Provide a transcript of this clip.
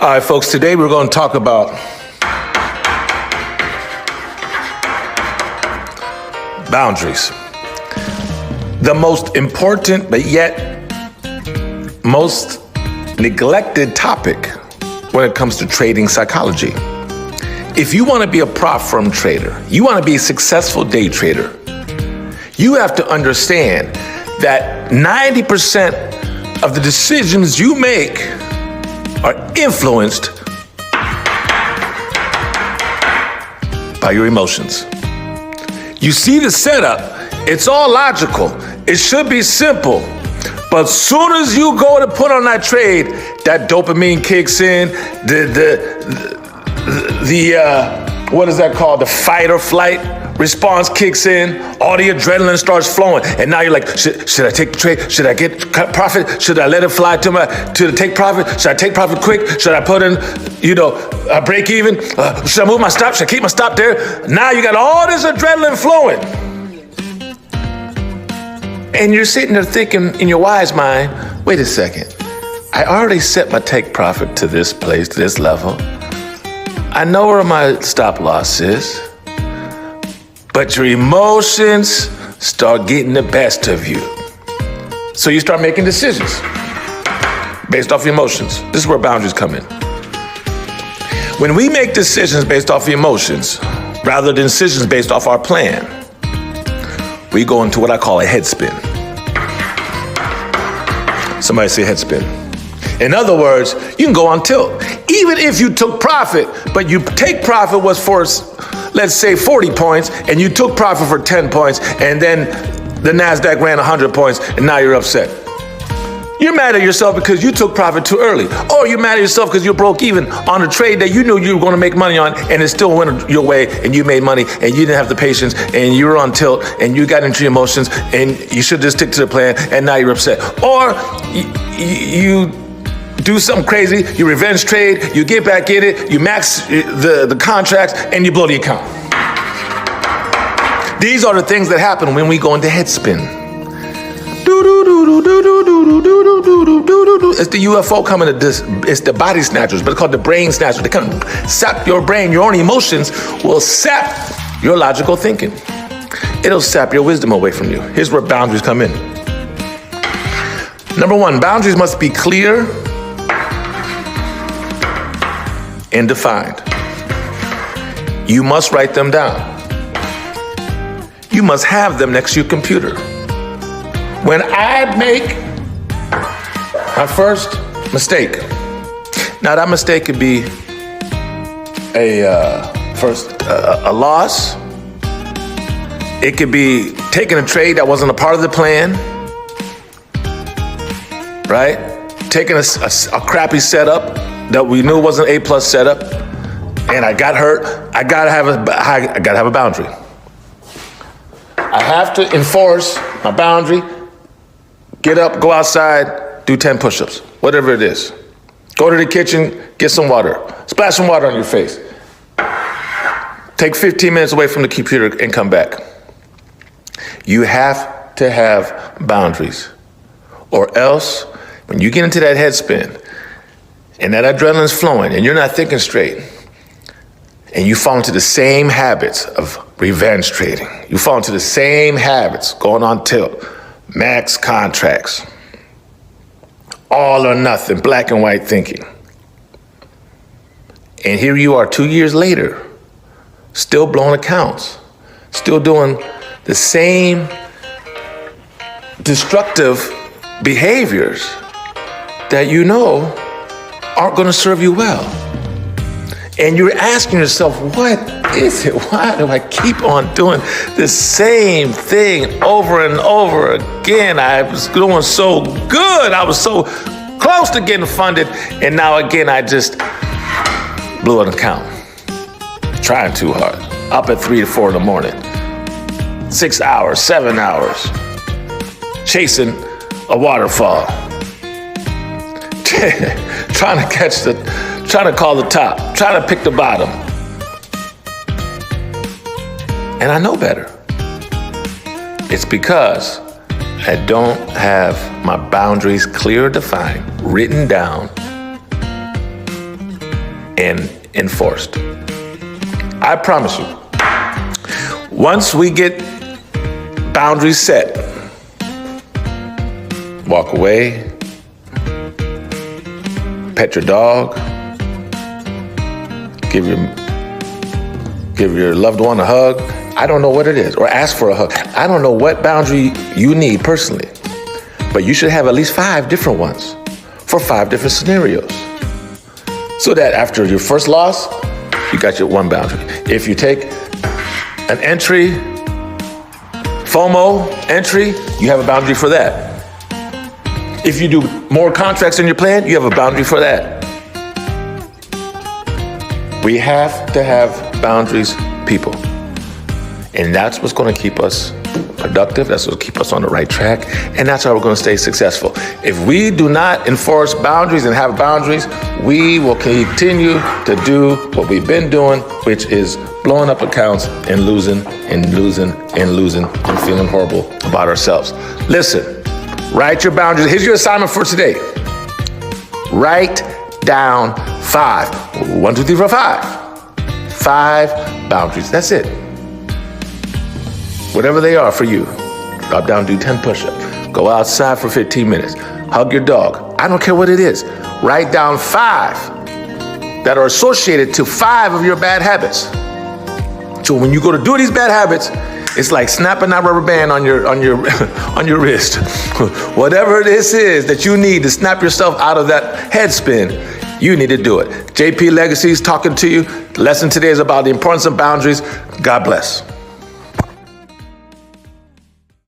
All right, folks, today we're going to talk about boundaries. The most important, but yet most neglected topic when it comes to trading psychology. If you want to be a prop firm trader, you want to be a successful day trader, you have to understand that 90% of the decisions you make are influenced by your emotions. You see the setup, it's all logical. It should be simple. But as soon as you go to put on that trade, that dopamine kicks in, what is that called? The fight or flight response kicks in, all the adrenaline starts flowing, and now you're like, should I take the trade? Should I get profit? Should I let it fly to the take profit? Should I take profit quick? Should I put in, a break even? Should I move my stop? Should I keep my stop there? Now you got all this adrenaline flowing. And you're sitting there thinking in your wise mind, wait a second, I already set my take profit to this place, to this level. I know where my stop loss is. But your emotions start getting the best of you. So you start making decisions based off your emotions. This is where boundaries come in. When we make decisions based off emotions, rather than decisions based off our plan, we go into what I call a head spin. Somebody say head spin. In other words, you can go on tilt. Even if you took profit, but your take profit was for, let's say 40 points, and you took profit for 10 points, and then the NASDAQ ran 100 points, and now you're upset. You're mad at yourself because you took profit too early. Or you're mad at yourself because you broke even on a trade that you knew you were going to make money on, and it still went your way, and you made money, and you didn't have the patience, and you were on tilt, and you got into your emotions, and you should just stick to the plan, and now you're upset. Or you do something crazy, you revenge trade, you get back in it, you max the contracts, and you blow the account. These are the things that happen when we go into head spin. It's the UFO coming to this, it's the body snatchers, but it's called the brain snatchers. They come sap your brain, your own emotions will sap your logical thinking. It'll sap your wisdom away from you. Here's where boundaries come in. Number one, boundaries must be clear and defined. You must write them down. You must have them next to your computer. When I make my first mistake, now that mistake could be a loss. It could be taking a trade that wasn't a part of the plan, right? Taking a crappy setup that we knew wasn't A+ setup, and I got hurt. I gotta have a boundary. I have to enforce my boundary. Get up, go outside, do 10 push-ups, whatever it is. Go to the kitchen, get some water, splash some water on your face. Take 15 minutes away from the computer and come back. You have to have boundaries, or else when you get into that head spin, and that adrenaline's flowing, and you're not thinking straight, and you fall into the same habits of revenge trading. You fall into the same habits, going on tilt, max contracts, all or nothing, black and white thinking. And here you are 2 years later, still blowing accounts, still doing the same destructive behaviors that you know aren't going to serve you well. And you're asking yourself, what is it? Why do I keep on doing the same thing over and over again? I was doing so good. I was so close to getting funded. And now again, I just blew an account. Trying too hard. Up at 3 to 4 in the morning. 6 hours, 7 hours. Chasing a waterfall. Trying to call the top, trying to pick the bottom. And I know better. It's because I don't have my boundaries clear, defined, written down, and enforced. I promise you, once we get boundaries set, walk away, pet your dog, give your loved one a hug. I don't know what it is, or ask for a hug. I don't know what boundary you need personally, but you should have at least 5 different ones for 5 different scenarios. So that after your first loss, you got your one boundary. If you take an entry, FOMO entry, you have a boundary for that. If you do more contracts in your plan, you have a boundary for that. We have to have boundaries, people. And that's what's going to keep us productive. That's what's going to keep us on the right track. And that's how we're going to stay successful. If we do not enforce boundaries and have boundaries, we will continue to do what we've been doing, which is blowing up accounts and losing and feeling horrible about ourselves. Listen, write your boundaries. Here's your assignment for today. Write down 5. 1, 2, 3, 4, 5. 5 boundaries. That's it. Whatever they are for you. Drop down, do 10 push-ups. Go outside for 15 minutes. Hug your dog. I don't care what it is. Write down 5 that are associated to 5 of your bad habits. So when you go to do these bad habits, it's like snapping that rubber band on your on your wrist. Whatever this is that you need to snap yourself out of that head spin, you need to do it. JP Legacy is talking to you. The lesson today is about the importance of boundaries. God bless.